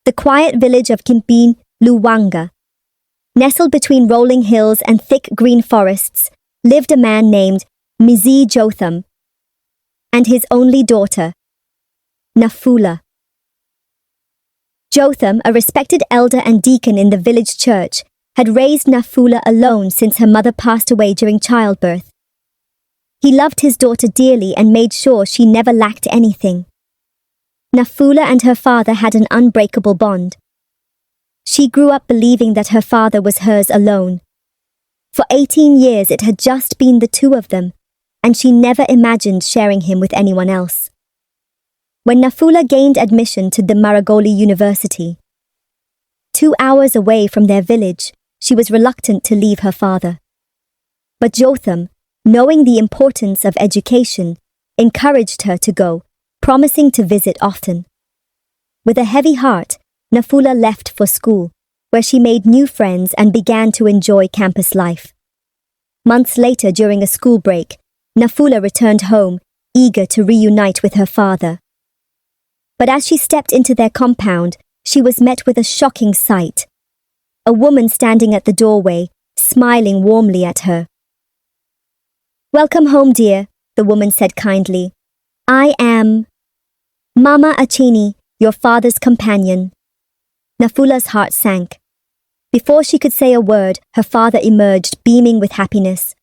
The quiet village of Kimpin, Luwanga. Nestled between rolling hills and thick green forests, lived a man named Mzee Jotham and his only daughter, Nafula. Jotham, a respected elder and deacon in the village church, had raised Nafula alone since her mother passed away during childbirth. He loved his daughter dearly and made sure she never lacked anything. Nafula and her father had an unbreakable bond. She grew up believing that her father was hers alone. For 18 years it had just been the two of them, and she never imagined sharing him with anyone else. When Nafula gained admission to the Maragoli University, 2 hours away from their village, she was reluctant to leave her father. But Jotham, knowing the importance of education, encouraged her to go, promising to visit often. With a heavy heart, Nafula left for school, where she made new friends and began to enjoy campus life. Months later, during a school break, Nafula returned home, eager to reunite with her father. But as she stepped into their compound, she was met with a shocking sight. A woman standing at the doorway, smiling warmly at her. "Welcome home, dear," the woman said kindly. "I am Mama Achini, your father's companion." Nafula's heart sank. Before she could say a word, her father emerged, beaming with happiness.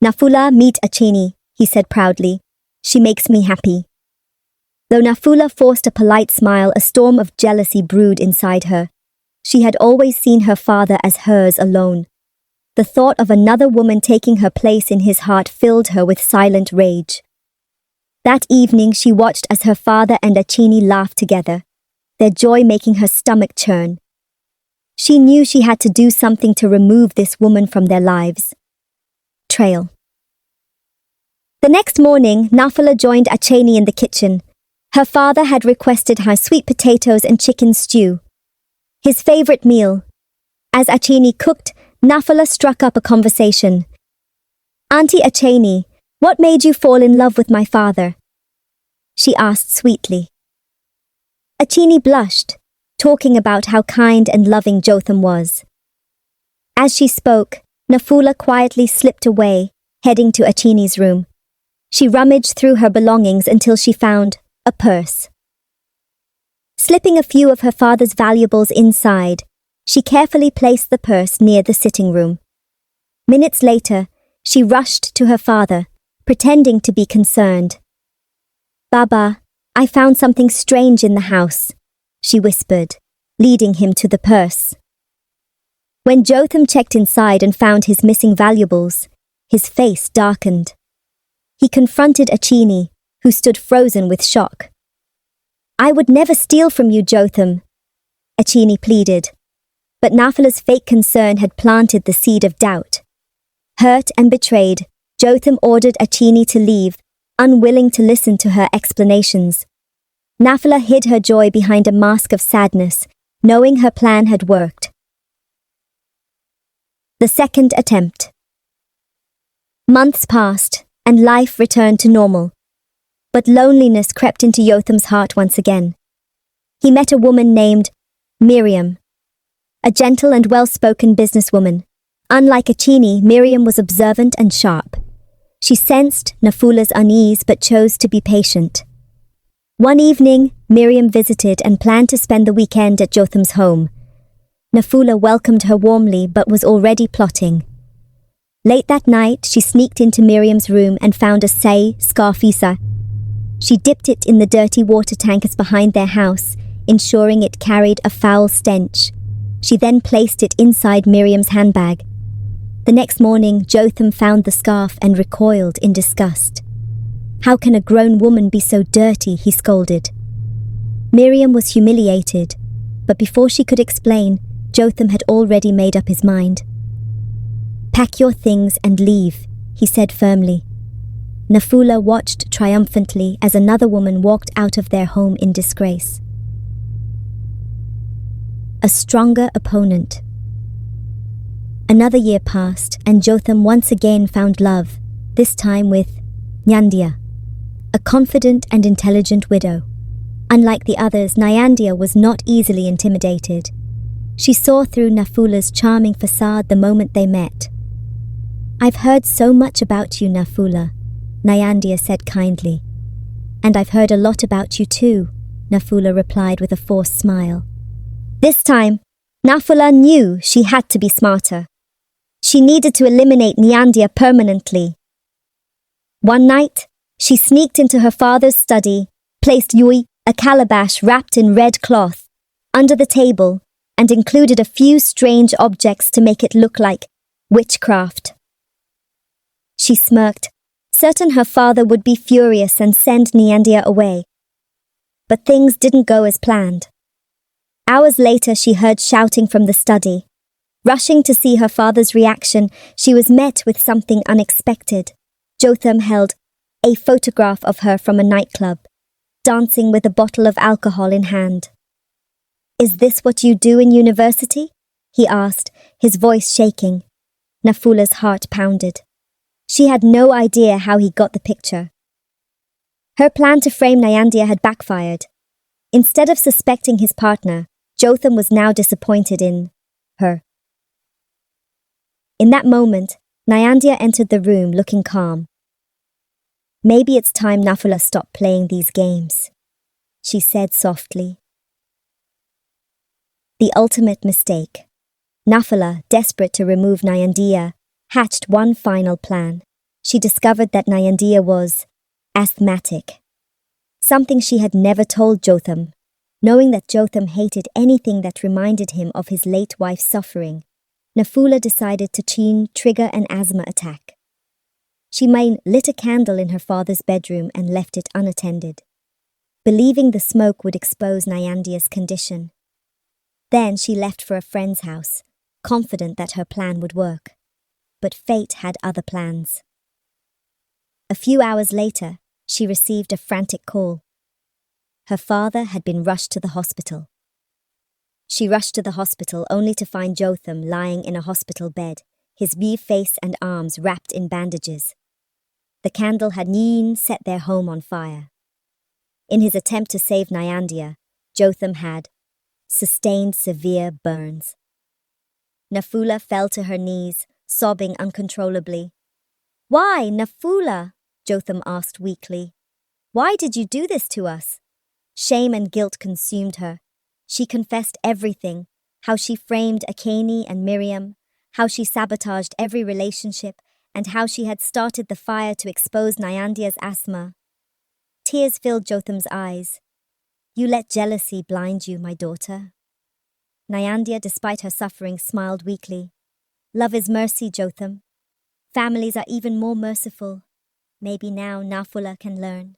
"Nafula, meet Achini," he said proudly. "She makes me happy." Though Nafula forced a polite smile, a storm of jealousy brewed inside her. She had always seen her father as hers alone. The thought of another woman taking her place in his heart filled her with silent rage. That evening she watched as her father and Achini laughed together, their joy making her stomach churn. She knew she had to do something to remove this woman from their lives. Trail. The next morning, Nafula joined Achini in the kitchen. Her father had requested her sweet potatoes and chicken stew, his favorite meal. As Achini cooked, Nafula struck up a conversation. "Auntie Achini, what made you fall in love with my father?" she asked sweetly. Achini blushed, talking about how kind and loving Jotham was. As she spoke, Nafula quietly slipped away, heading to Achini's room. She rummaged through her belongings until she found a purse. Slipping a few of her father's valuables inside, she carefully placed the purse near the sitting room. Minutes later, she rushed to her father, pretending to be concerned. "Baba, I found something strange in the house," she whispered, leading him to the purse. When Jotham checked inside and found his missing valuables, his face darkened. He confronted Achini, who stood frozen with shock. "I would never steal from you, Jotham," Achini pleaded. But Nafula's fake concern had planted the seed of doubt. Hurt and betrayed, Jotham ordered Achini to leave, unwilling to listen to her explanations. Nafula hid her joy behind a mask of sadness, knowing her plan had worked. The second attempt. Months passed, and life returned to normal. But loneliness crept into Jotham's heart once again. He met a woman named Miriam, a gentle and well-spoken businesswoman. Unlike Achini, Miriam was observant and sharp. She sensed Nafula's unease but chose to be patient. One evening, Miriam visited and planned to spend the weekend at Jotham's home. Nafula welcomed her warmly but was already plotting. Late that night, she sneaked into Miriam's room and found a say scarfisa. She dipped it in the dirty water tankers behind their house, ensuring it carried a foul stench. She then placed it inside Miriam's handbag. The next morning, Jotham found the scarf and recoiled in disgust. "How can a grown woman be so dirty?" he scolded. Miriam was humiliated, but before she could explain, Jotham had already made up his mind. "Pack your things and leave," he said firmly. Nafula watched triumphantly as another woman walked out of their home in disgrace. A stronger opponent. Another year passed, and Jotham once again found love, this time with Nyandia, a confident and intelligent widow. Unlike the others, Nyandia was not easily intimidated. She saw through Nafula's charming facade the moment they met. "I've heard so much about you, Nafula," Nyandia said kindly. "And I've heard a lot about you too," Nafula replied with a forced smile. This time, Nafula knew she had to be smarter. She needed to eliminate Nyandia permanently. One night, she sneaked into her father's study, placed Yui, a calabash wrapped in red cloth, under the table, and included a few strange objects to make it look like witchcraft. She smirked, certain her father would be furious and send Nyandia away. But things didn't go as planned. Hours later, she heard shouting from the study. Rushing to see her father's reaction, she was met with something unexpected. Jotham held a photograph of her from a nightclub, dancing with a bottle of alcohol in hand. "Is this what you do in university?" he asked, his voice shaking. Nafula's heart pounded. She had no idea how he got the picture. Her plan to frame Nyandia had backfired. Instead of suspecting his partner, Jotham was now disappointed in her. In that moment, Nyandia entered the room looking calm. "Maybe it's time Nafula stopped playing these games," she said softly. The ultimate mistake. Nafula, desperate to remove Nyandia, hatched one final plan. She discovered that Nyandia was asthmatic, something she had never told Jotham. Knowing that Jotham hated anything that reminded him of his late wife's suffering, Nafula decided to trigger an asthma attack. She lit a candle in her father's bedroom and left it unattended, believing the smoke would expose Nyandia's condition. Then she left for a friend's house, confident that her plan would work. But fate had other plans. A few hours later, she received a frantic call. Her father had been rushed to the hospital. She rushed to the hospital only to find Jotham lying in a hospital bed, his face and arms wrapped in bandages. The candle had set their home on fire. In his attempt to save Nyandia, Jotham had sustained severe burns. Nafula fell to her knees, sobbing uncontrollably. "Why, Nafula?" Jotham asked weakly. "Why did you do this to us?" Shame and guilt consumed her. She confessed everything, how she framed Akani and Miriam, how she sabotaged every relationship, and how she had started the fire to expose Nyandia's asthma. Tears filled Jotham's eyes. "You let jealousy blind you, my daughter." Nyandia, despite her suffering, smiled weakly. "Love is mercy, Jotham. Families are even more merciful. Maybe now Nafula can learn."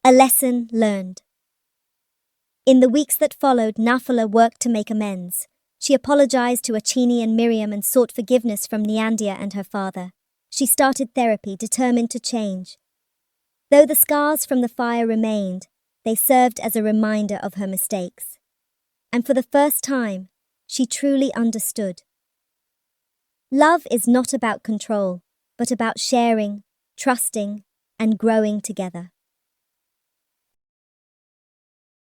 A lesson learned. In the weeks that followed, Nafula worked to make amends. She apologized to Achini and Miriam and sought forgiveness from Nyandia and her father. She started therapy, determined to change. Though the scars from the fire remained, they served as a reminder of her mistakes. And for the first time, she truly understood. Love is not about control, but about sharing, trusting, and growing together.